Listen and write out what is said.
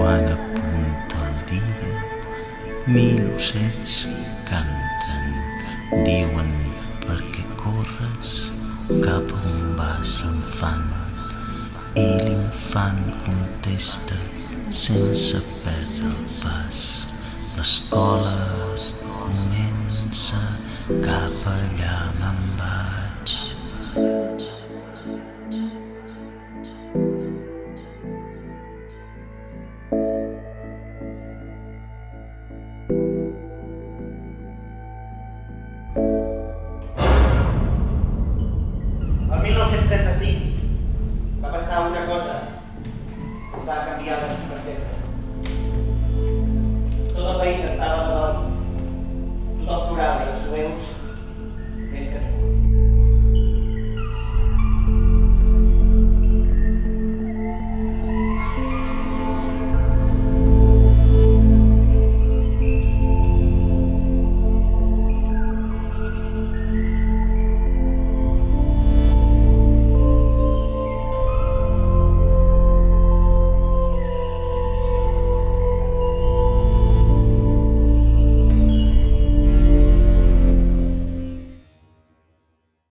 Quan apunta el dia, mil ocells canten, diuen perquè corres cap a on vas, infant. I l'infant contesta sense perdre el pas. L'escola comença, cap allà me'n vaig.